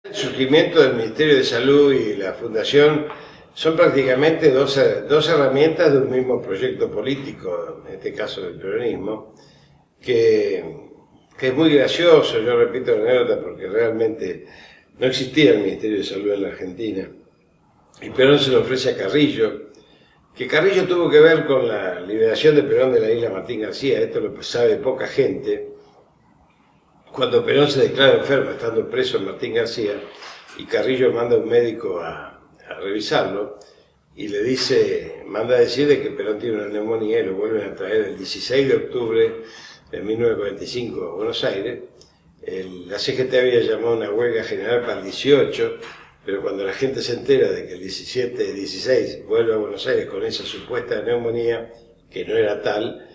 El surgimiento del Ministerio de Salud y la Fundación son prácticamente dos herramientas de un mismo proyecto político, en este caso del peronismo, que es muy gracioso. Yo repito la anécdota porque realmente no existía el Ministerio de Salud en la Argentina. Y Perón se lo ofrece a Carrillo, que Carrillo tuvo que ver con la liberación de Perón de la isla Martín García. Esto lo sabe poca gente. Cuando Perón se declara enfermo estando preso en Martín García, y Carrillo manda a un médico a revisarlo, y le dice, manda a decir de que Perón tiene una neumonía, y lo vuelven a traer el 16 de octubre de 1945 a Buenos Aires. La CGT había llamado una huelga general para el 18, pero cuando la gente se entera de que el 16 vuelve a Buenos Aires con esa supuesta neumonía, que no era tal,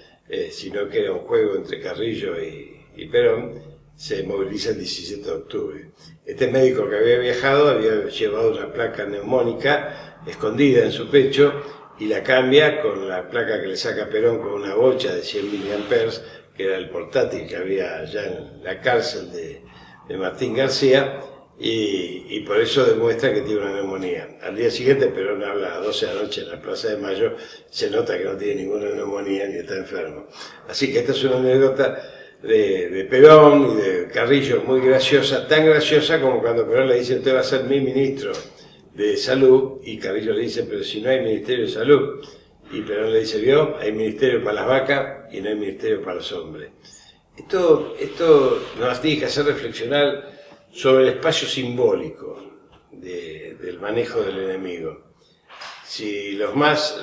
sino que era un juego entre Carrillo y Perón, se moviliza el 17 de octubre. Este médico que había viajado había llevado una placa neumónica escondida en su pecho y la cambia con la placa que le saca Perón con una bocha de 100 miliamperes, que era el portátil que había allá en la cárcel de Martín García, y por eso demuestra que tiene una neumonía. Al día siguiente Perón habla a las 12 de la noche en la Plaza de Mayo, se nota que no tiene ninguna neumonía ni está enfermo. Así que esta es una anécdota de Perón y de Carrillo muy graciosa, tan graciosa como cuando Perón le dice: usted va a ser mi ministro de Salud, y Carrillo le dice: pero si no hay Ministerio de Salud. Y Perón le dice: vio, hay ministerio para las vacas y no hay ministerio para los hombres. Esto nos tiene que hacer reflexionar sobre el espacio simbólico del manejo del enemigo. Si los más,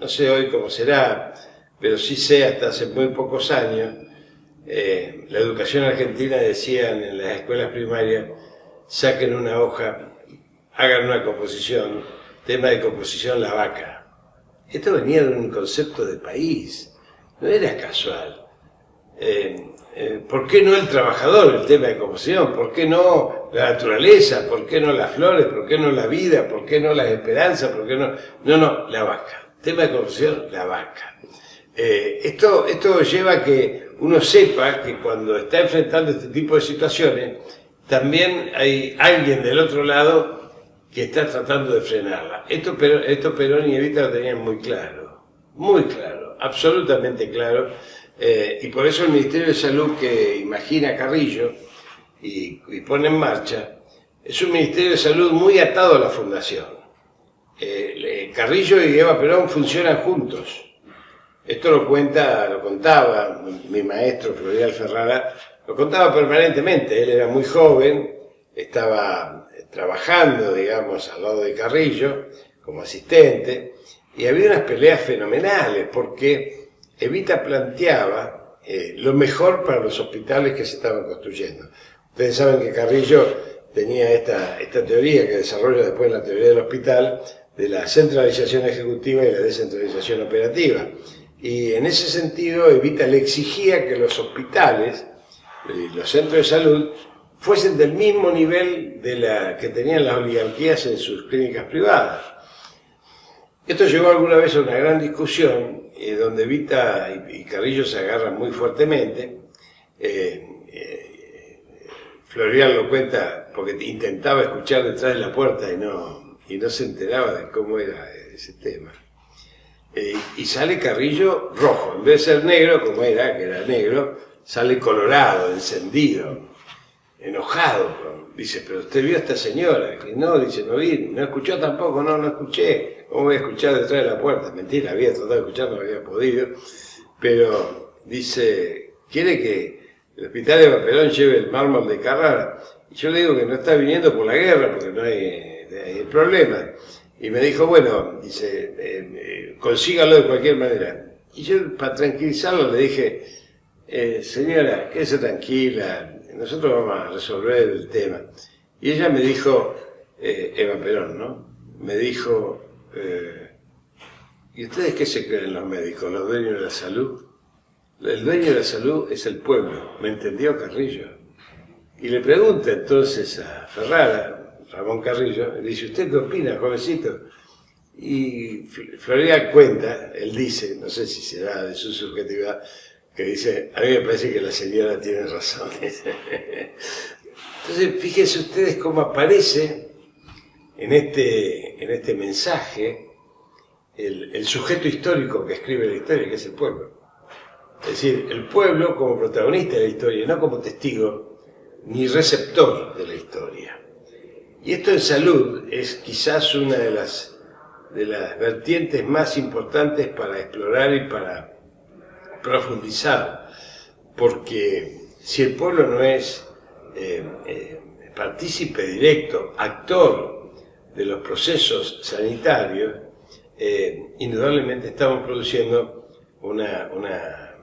no sé hoy cómo será, pero sí sé hasta hace muy pocos años, la educación argentina decían en las escuelas primarias: saquen una hoja, hagan una composición, tema de composición la vaca. Esto venía de un concepto de país, no era casual. ¿Por qué no el trabajador, el tema de composición? ¿Por qué no la naturaleza? ¿Por qué no las flores? ¿Por qué no la vida? ¿Por qué no la esperanza? ¿Por qué no? No, la vaca. Tema de composición, la vaca. Esto lleva a que uno sepa que cuando está enfrentando este tipo de situaciones, también hay alguien del otro lado que está tratando de frenarla. Esto Perón y Evita lo tenían muy claro, absolutamente claro, y por eso el Ministerio de Salud que imagina Carrillo y pone en marcha es un Ministerio de Salud muy atado a la Fundación. Carrillo y Eva Perón funcionan juntos. Esto lo contaba mi maestro Florial Ferrara, lo contaba permanentemente. Él era muy joven, estaba trabajando, digamos, al lado de Carrillo como asistente, y había unas peleas fenomenales porque Evita planteaba lo mejor para los hospitales que se estaban construyendo. Ustedes saben que Carrillo tenía esta teoría que desarrolla después la teoría del hospital, de la centralización ejecutiva y la descentralización operativa. Y en ese sentido Evita le exigía que los hospitales, los centros de salud, fuesen del mismo nivel que tenían las oligarquías en sus clínicas privadas. Esto llevó alguna vez a una gran discusión, donde Evita y Carrillo se agarran muy fuertemente. Florial lo cuenta porque intentaba escuchar detrás de la puerta y no se enteraba de cómo era ese tema. Y sale Carrillo rojo, en vez de ser negro, como era, que era negro, sale colorado, encendido, enojado. Dice: pero usted vio a esta señora. Y no, dice, no vi, no escuchó tampoco. No escuché. ¿Cómo voy a escuchar detrás de la puerta? Mentira, había tratado de escuchar, no había podido. Pero dice: ¿quiere que el hospital de Perón lleve el mármol de Carrara? Y yo le digo que no está viniendo por la guerra, porque no hay problema. Y me dijo: bueno, dice, consígalo de cualquier manera. Y yo, para tranquilizarlo, le dije: señora, quédese tranquila, nosotros vamos a resolver el tema. Y ella me dijo, Eva Perón, ¿no? Me dijo: ¿y ustedes qué se creen los médicos, los dueños de la salud? El dueño de la salud es el pueblo, ¿me entendió Carrillo? Y le pregunta entonces a Ferrara, Ramón Carrillo, le dice: ¿usted qué opina, jovencito? Y Florial cuenta, él dice, no sé si será de su subjetividad, que dice: a mí me parece que la señora tiene razón. Entonces, fíjense ustedes cómo aparece en este mensaje el sujeto histórico que escribe la historia, que es el pueblo. Es decir, el pueblo como protagonista de la historia, no como testigo ni receptor de la historia. Y esto en salud es quizás una de las vertientes más importantes para explorar y para profundizar, porque si el pueblo no es partícipe directo, actor de los procesos sanitarios, indudablemente estamos produciendo una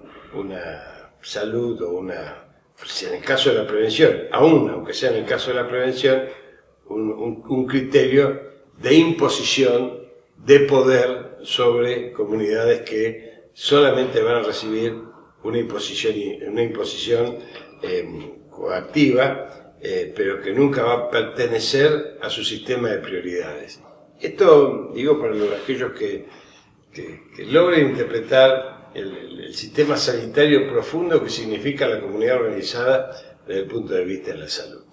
salud o en el caso de la prevención, aunque sea en el caso de la prevención, un criterio de imposición de poder sobre comunidades que solamente van a recibir una imposición coactiva, pero que nunca va a pertenecer a su sistema de prioridades. Esto digo para aquellos que logren interpretar el sistema sanitario profundo que significa la comunidad organizada desde el punto de vista de la salud.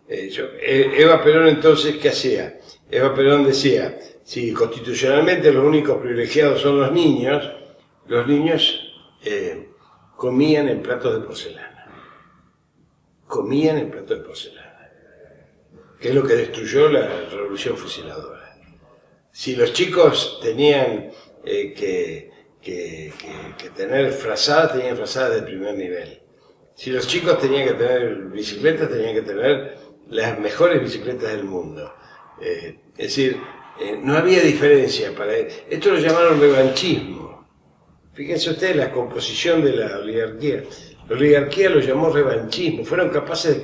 Eva Perón entonces, ¿qué hacía? Eva Perón decía, si constitucionalmente los únicos privilegiados son los niños comían en platos de porcelana. Comían en platos de porcelana, que es lo que destruyó la revolución fusiladora. Si los chicos tenían que tener frazadas, tenían frazadas de primer nivel. Si los chicos tenían que tener bicicletas, tenían que tener las mejores bicicletas del mundo. Es decir, no había diferencia para él. Esto lo llamaron revanchismo. Fíjense ustedes la composición de la oligarquía. La oligarquía lo llamó revanchismo. Fueron capaces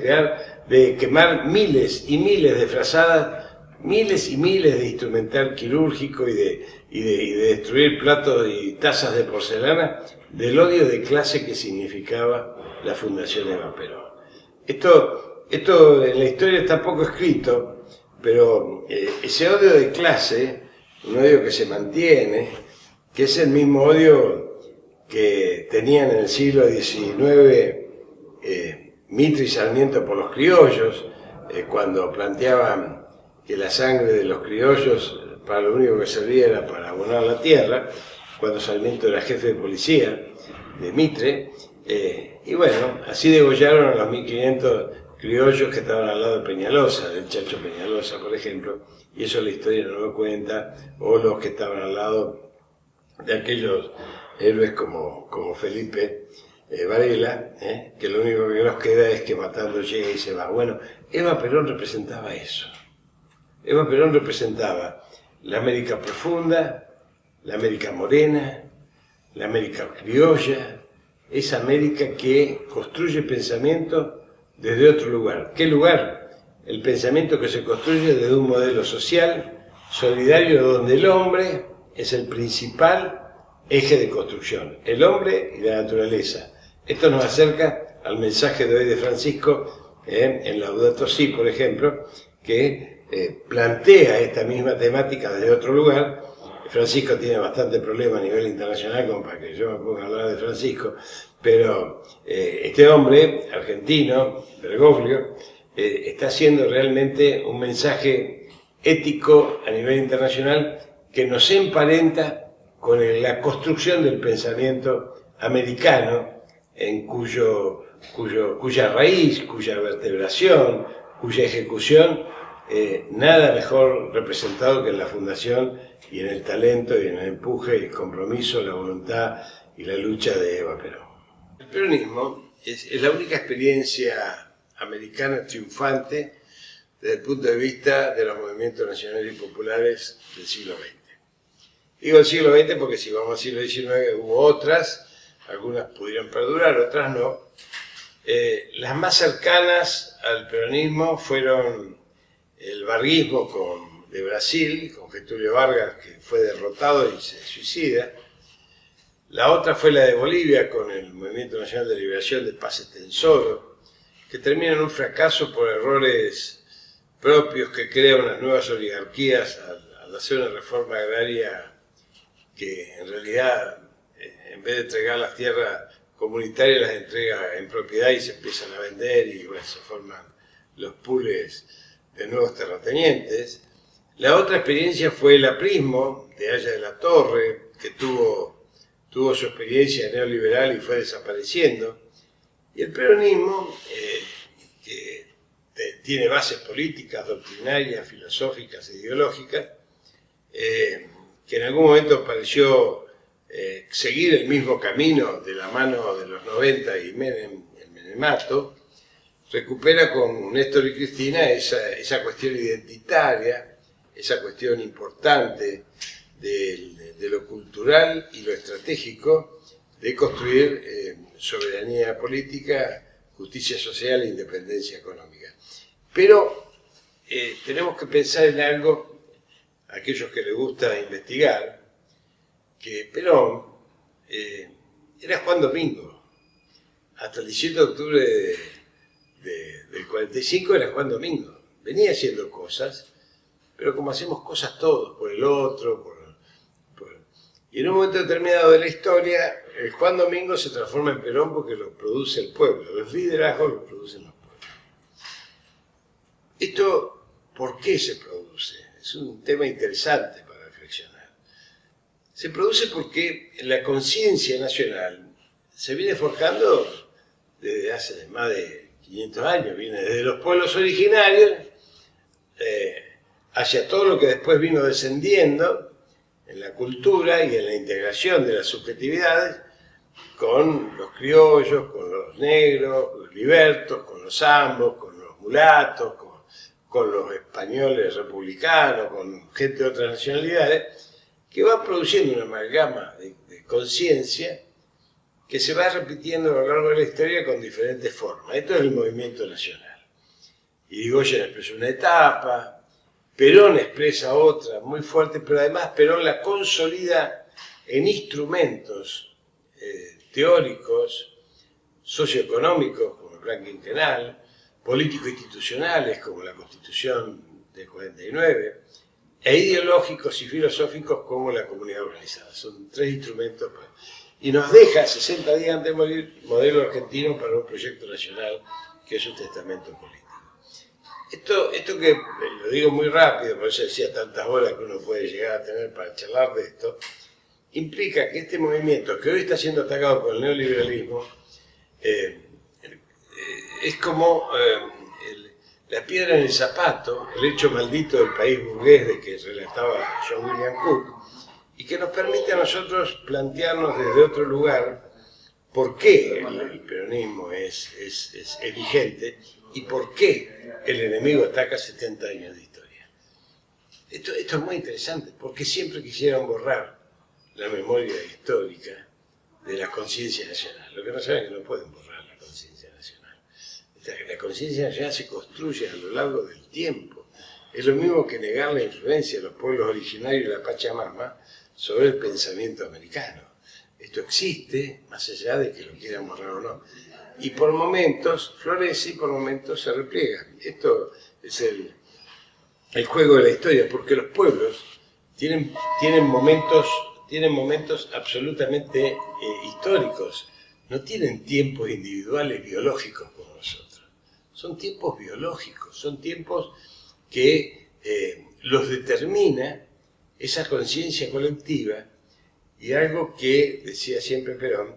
de quemar miles y miles de frazadas, miles y miles de instrumental quirúrgico y de destruir platos y tazas de porcelana del odio de clase que significaba la Fundación Eva Perón. Esto en la historia está poco escrito, pero ese odio de clase, un odio que se mantiene, que es el mismo odio que tenían en el siglo XIX Mitre y Sarmiento por los criollos, cuando planteaban que la sangre de los criollos para lo único que servía era para abonar la tierra, cuando Sarmiento era jefe de policía de Mitre, y bueno, así degollaron a los 1500 criollos que estaban al lado de Peñalosa, del Chacho Peñalosa, por ejemplo, y eso la historia no lo cuenta, o los que estaban al lado de aquellos héroes como Felipe Varela, que lo único que nos queda es que matando llega y se va. Bueno, Eva Perón representaba eso. Eva Perón representaba la América profunda, la América morena, la América criolla, esa América que construye pensamiento desde otro lugar. ¿Qué lugar? El pensamiento que se construye desde un modelo social, solidario, donde el hombre es el principal eje de construcción, el hombre y la naturaleza. Esto nos acerca al mensaje de hoy de Francisco en Laudato Si, por ejemplo, que plantea esta misma temática desde otro lugar. Francisco tiene bastante problema a nivel internacional como para que yo me ponga a hablar de Francisco, pero este hombre argentino, Bergoglio, está haciendo realmente un mensaje ético a nivel internacional que nos emparenta con la construcción del pensamiento americano, en cuya raíz, cuya vertebración, cuya ejecución, nada mejor representado que en la fundación y en el talento y en el empuje, el compromiso, la voluntad y la lucha de Eva Perón. El peronismo es la única experiencia americana triunfante desde el punto de vista de los movimientos nacionales y populares del siglo XX. Digo el siglo XX porque si vamos al siglo XIX hubo otras, algunas pudieron perdurar, otras no. Las más cercanas al peronismo fueron el varguismo de Brasil, con Getúlio Vargas, que fue derrotado y se suicida. La otra fue la de Bolivia, con el Movimiento Nacional de Liberación de Paz Estenssoro, que termina en un fracaso por errores propios que crea unas nuevas oligarquías al hacer una reforma agraria que en realidad, en vez de entregar las tierras comunitarias, las entrega en propiedad y se empiezan a vender y bueno, se forman los pools de nuevos terratenientes. La otra experiencia fue el aprismo de Haya de la Torre, que tuvo su experiencia neoliberal y fue desapareciendo. Y el peronismo, que tiene bases políticas, doctrinarias, filosóficas e ideológicas, que en algún momento pareció seguir el mismo camino de la mano de los 90 y el menemato, recupera con Néstor y Cristina esa cuestión identitaria, esa cuestión importante de lo cultural y lo estratégico, de construir soberanía política, justicia social e independencia económica. Pero tenemos que pensar en algo, aquellos que les gusta investigar, que Perón era Juan Domingo. Hasta el 17 de octubre del 45 era Juan Domingo. Venía haciendo cosas, pero como hacemos cosas todos, por el otro, y en un momento determinado de la historia, el Juan Domingo se transforma en Perón porque lo produce el pueblo. Los liderazgos los producen los pueblos. Esto, ¿por qué se produce? Es un tema interesante para reflexionar. Se produce porque la conciencia nacional se viene forjando desde hace más de 500 años, viene desde los pueblos originarios hacia todo lo que después vino descendiendo en la cultura y en la integración de las subjetividades con los criollos, con los negros, con los libertos, con los zambos, con los mulatos, con los españoles republicanos, con gente de otras nacionalidades, que van produciendo una amalgama de conciencia que se va repitiendo a lo largo de la historia con diferentes formas. Esto es el movimiento nacional. Irigoyen expresó una etapa, Perón expresa otra muy fuerte, pero además Perón la consolida en instrumentos teóricos, socioeconómicos, como el Plan Quinquenal, político-institucionales, como la Constitución del 49, e ideológicos y filosóficos, como la comunidad organizada. Son tres instrumentos. Y nos deja, 60 días antes de morir, modelo argentino para un proyecto nacional que es un testamento político. Esto que lo digo muy rápido, por eso decía tantas horas que uno puede llegar a tener para charlar de esto, implica que este movimiento, que hoy está siendo atacado por el neoliberalismo, es como la piedra en el zapato, el hecho maldito del país burgués de que relataba John William Cook, y que nos permite a nosotros plantearnos desde otro lugar por qué el peronismo es vigente y por qué el enemigo ataca 70 años de historia. Esto es muy interesante, porque siempre quisieron borrar la memoria histórica de la conciencia nacional. Lo que no saben es que no pueden borrar la conciencia nacional. La conciencia nacional se construye a lo largo del tiempo. Es lo mismo que negar la influencia de los pueblos originarios de la Pachamama sobre el pensamiento americano. Esto existe, más allá de que lo quieran borrar o no. Y por momentos florece y por momentos se repliega. Esto es el juego de la historia, porque los pueblos tienen momentos absolutamente históricos. No tienen tiempos individuales biológicos como nosotros. Son tiempos biológicos, son tiempos que los determina esa conciencia colectiva y algo que decía siempre Perón,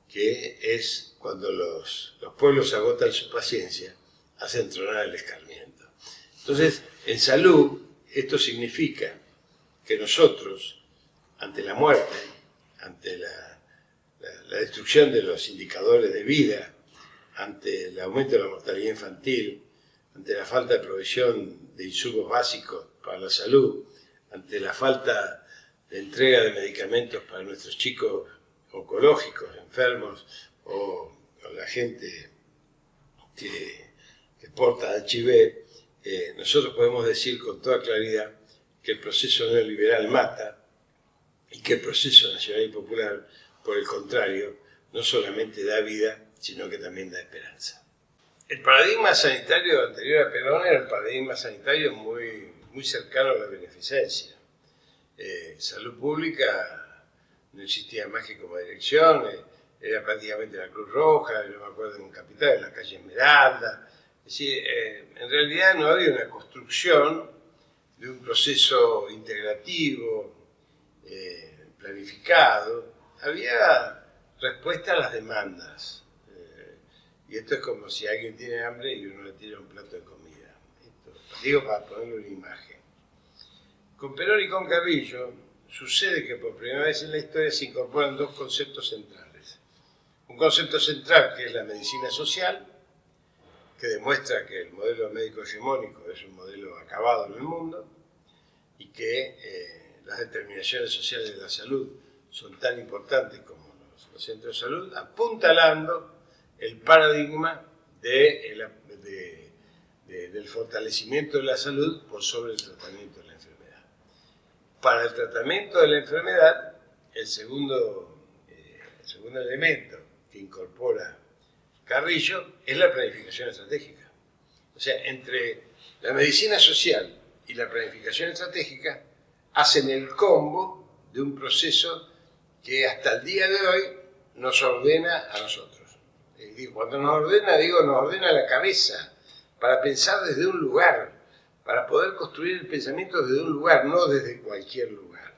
que es cuando los pueblos agotan su paciencia, hacen tronar el escarmiento. Entonces, en salud, esto significa que nosotros, ante la muerte, ante la destrucción de los indicadores de vida, ante el aumento de la mortalidad infantil, ante la falta de provisión de insumos básicos para la salud, ante la falta de entrega de medicamentos para nuestros chicos oncológicos, enfermos, o la gente que porta HIV, nosotros podemos decir con toda claridad que el proceso neoliberal mata y que el proceso nacional y popular, por el contrario, no solamente da vida, sino que también da esperanza. El paradigma sanitario anterior a Perón era un paradigma sanitario muy cercano a la beneficencia. Salud pública no existía más que como dirección, era prácticamente la Cruz Roja, yo me acuerdo de un capital, en la calle Esmeralda, decir, en realidad no había una construcción de un proceso integrativo, planificado, había respuesta a las demandas. Y esto es como si alguien tiene hambre y uno le tira un plato de comida. Esto, digo para ponerle una imagen. Con Perón y con Carrillo sucede que por primera vez en la historia se incorporan dos conceptos centrales. Un concepto central que es la medicina social, que demuestra que el modelo médico hegemónico es un modelo acabado en el mundo y que las determinaciones sociales de la salud son tan importantes como los centros de salud, apuntalando el paradigma del fortalecimiento de la salud por sobre el tratamiento de la enfermedad. Para el tratamiento de la enfermedad, el segundo elemento que incorpora Carrillo es la planificación estratégica. O sea, entre la medicina social y la planificación estratégica hacen el combo de un proceso que hasta el día de hoy nos ordena a nosotros. Cuando nos ordena, nos ordena la cabeza para pensar desde un lugar, para poder construir el pensamiento desde un lugar, no desde cualquier lugar.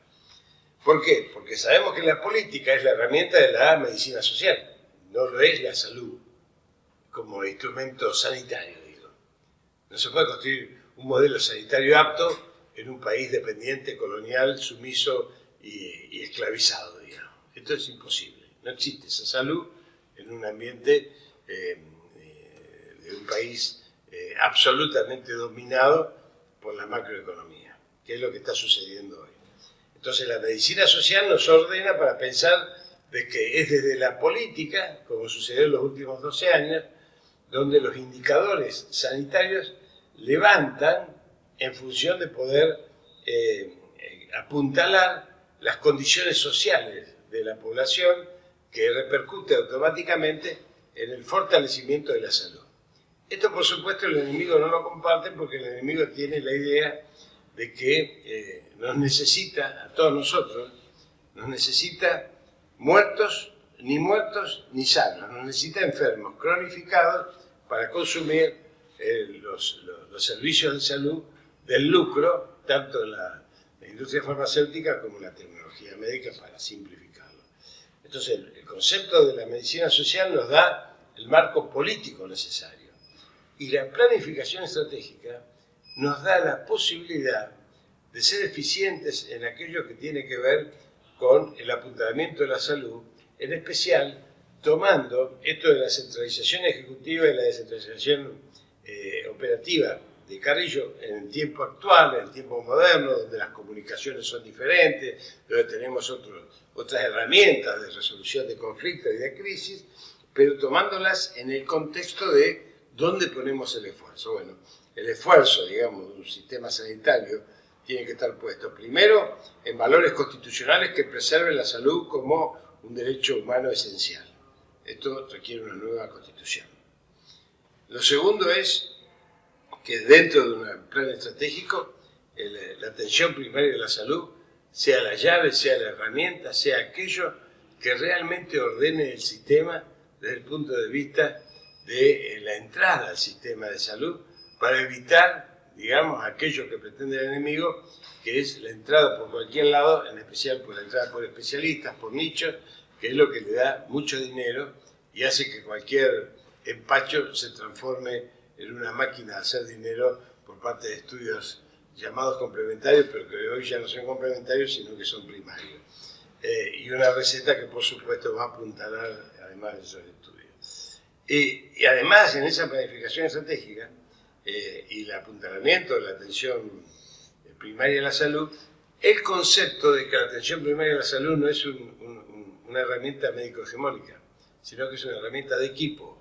¿Por qué? Porque sabemos que la política es la herramienta de la medicina social, no lo es la salud como instrumento sanitario, digo. No se puede construir un modelo sanitario apto en un país dependiente, colonial, sumiso y esclavizado, digamos. Esto es imposible. No existe esa salud en un ambiente de un país absolutamente dominado por la macroeconomía, que es lo que está sucediendo hoy. Entonces la medicina social nos ordena para pensar de que es desde la política, como sucedió en los últimos 12 años, donde los indicadores sanitarios levantan en función de poder apuntalar las condiciones sociales de la población que repercute automáticamente en el fortalecimiento de la salud. Esto, por supuesto, el enemigo no lo comparte porque el enemigo tiene la idea de que nos necesita, a todos nosotros, nos necesita muertos ni sanos, nos necesita enfermos, cronificados, para consumir los servicios de salud del lucro, tanto en la industria farmacéutica como en la tecnología médica, para simplificarlo. Entonces, el concepto de la medicina social nos da el marco político necesario. Y la planificación estratégica nos da la posibilidad de ser eficientes en aquello que tiene que ver con el apuntalamiento de la salud, en especial tomando esto de la centralización ejecutiva y la descentralización operativa de Carrillo en el tiempo actual, en el tiempo moderno, donde las comunicaciones son diferentes, donde tenemos otras herramientas de resolución de conflictos y de crisis, pero tomándolas en el contexto de dónde ponemos el esfuerzo. Bueno, el esfuerzo, digamos, de un sistema sanitario tiene que estar puesto primero en valores constitucionales que preserven la salud como un derecho humano esencial. Esto requiere una nueva constitución. Lo segundo es que dentro de un plan estratégico la atención primaria de la salud sea la llave, sea la herramienta, sea aquello que realmente ordene el sistema desde el punto de vista de la entrada al sistema de salud para evitar, digamos, aquello que pretende el enemigo, que es la entrada por cualquier lado, en especial por la entrada por especialistas, por nichos, que es lo que le da mucho dinero y hace que cualquier empacho se transforme en una máquina de hacer dinero por parte de estudios llamados complementarios, pero que hoy ya no son complementarios, sino que son primarios. Y una receta que, por supuesto, va a apuntalar además de esos estudios. Y además, en esa planificación estratégica y el apuntalamiento de la atención primaria de la salud, el concepto de que la atención primaria de la salud no es una herramienta médico-hegemónica, sino que es una herramienta de equipo,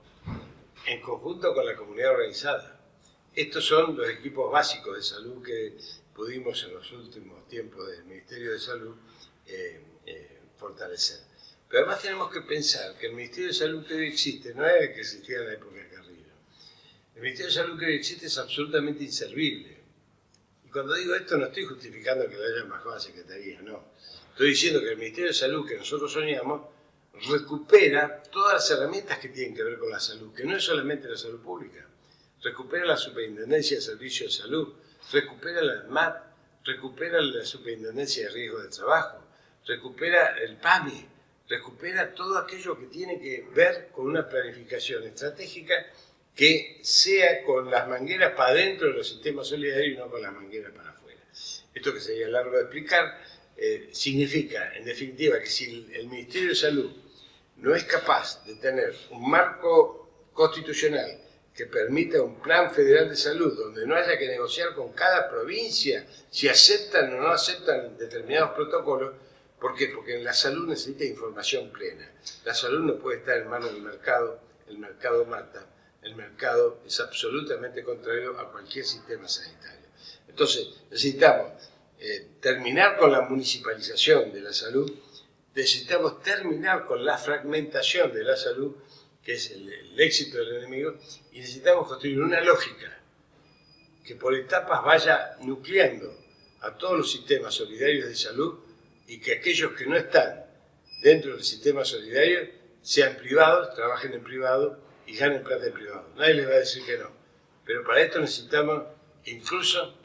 en conjunto con la comunidad organizada. Estos son los equipos básicos de salud que pudimos en los últimos tiempos del Ministerio de Salud fortalecer. Pero además tenemos que pensar que el Ministerio de Salud que hoy existe no es el que existía en la época de Carrillo. El Ministerio de Salud que hoy existe es absolutamente inservible. Y cuando digo esto no estoy justificando que le hayan bajado a secretaría, no. Estoy diciendo que el Ministerio de Salud que nosotros soñamos recupera todas las herramientas que tienen que ver con la salud, que no es solamente la salud pública. recupera la Superintendencia de Servicios de Salud, recupera la ANMAT, recupera la Superintendencia de Riesgos de Trabajo, recupera el PAMI, recupera todo aquello que tiene que ver con una planificación estratégica que sea con las mangueras para adentro de los sistemas solidarios y no con las mangueras para afuera. Esto, que sería largo de explicar, significa, en definitiva, que si el Ministerio de Salud no es capaz de tener un marco constitucional que permita un plan federal de salud donde no haya que negociar con cada provincia si aceptan o no aceptan determinados protocolos. ¿Por qué? Porque la salud necesita información plena. La salud no puede estar en manos del mercado, el mercado mata, el mercado es absolutamente contrario a cualquier sistema sanitario. Entonces, necesitamos terminar con la municipalización de la salud, necesitamos terminar con la fragmentación de la salud, que es el éxito del enemigo, y necesitamos construir una lógica que por etapas vaya nucleando a todos los sistemas solidarios de salud y que aquellos que no están dentro del sistema solidario sean privados, trabajen en privado y ganen plata en privado. Nadie les va a decir que no. Pero para esto necesitamos incluso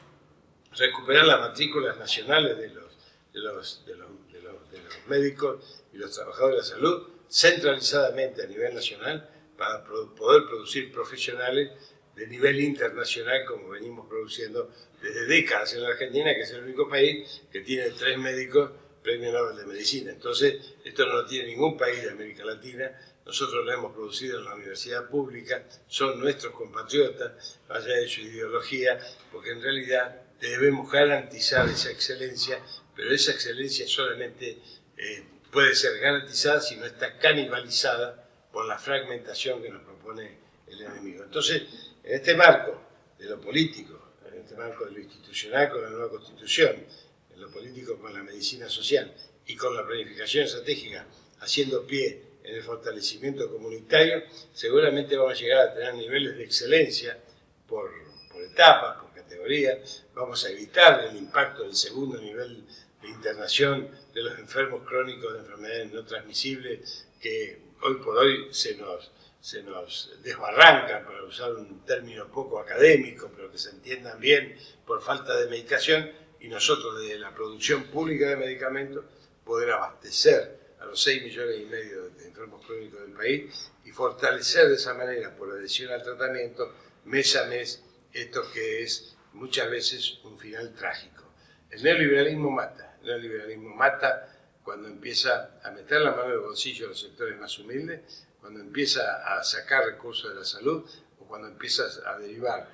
recuperar las matrículas nacionales de los médicos y los trabajadores de la salud centralizadamente a nivel nacional para poder producir profesionales de nivel internacional como venimos produciendo desde décadas en la Argentina, que es el único país que tiene 3 médicos Premio Nobel de Medicina. Entonces, esto no lo tiene ningún país de América Latina. Nosotros lo hemos producido en la universidad pública, son nuestros compatriotas, más allá de su ideología, porque en realidad debemos garantizar esa excelencia, pero esa excelencia solamente puede ser garantizada si no está canibalizada por la fragmentación que nos propone el enemigo. Entonces, en este marco de lo político, en este marco de lo institucional con la nueva Constitución, en lo político con la medicina social y con la planificación estratégica, haciendo pie en el fortalecimiento comunitario, seguramente vamos a llegar a tener niveles de excelencia por etapas, por categorías. Vamos a evitar el impacto del segundo nivel de internación de los enfermos crónicos de enfermedades no transmisibles que hoy por hoy se nos desbarranca, para usar un término poco académico, pero que se entiendan bien, por falta de medicación, y nosotros desde la producción pública de medicamentos poder abastecer a los 6,5 millones de enfermos crónicos del país y fortalecer de esa manera, por adhesión al tratamiento, mes a mes, esto que es muchas veces un final trágico. El neoliberalismo mata cuando empieza a meter la mano en el bolsillo a los sectores más humildes, cuando empieza a sacar recursos de la salud o cuando empieza a derivar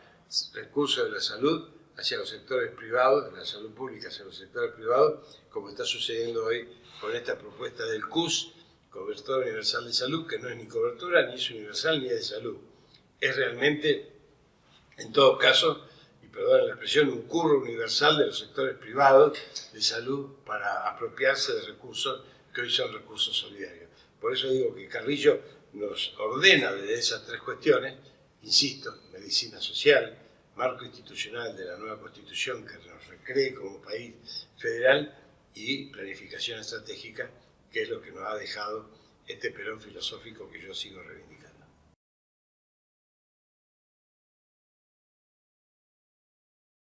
recursos de la salud hacia los sectores privados, de la salud pública hacia los sectores privados, como está sucediendo hoy con esta propuesta del CUS, Cobertura Universal de Salud, que no es ni cobertura, ni es universal, ni es de salud. Es realmente, en todo caso, y perdón la expresión, un curro universal de los sectores privados de salud para apropiarse de recursos que hoy son recursos solidarios. Por eso digo que Carrillo nos ordena de esas 3 cuestiones, insisto, medicina social, marco institucional de la nueva Constitución que nos recree como país federal y planificación estratégica, que es lo que nos ha dejado este Perón filosófico que yo sigo reivindicando.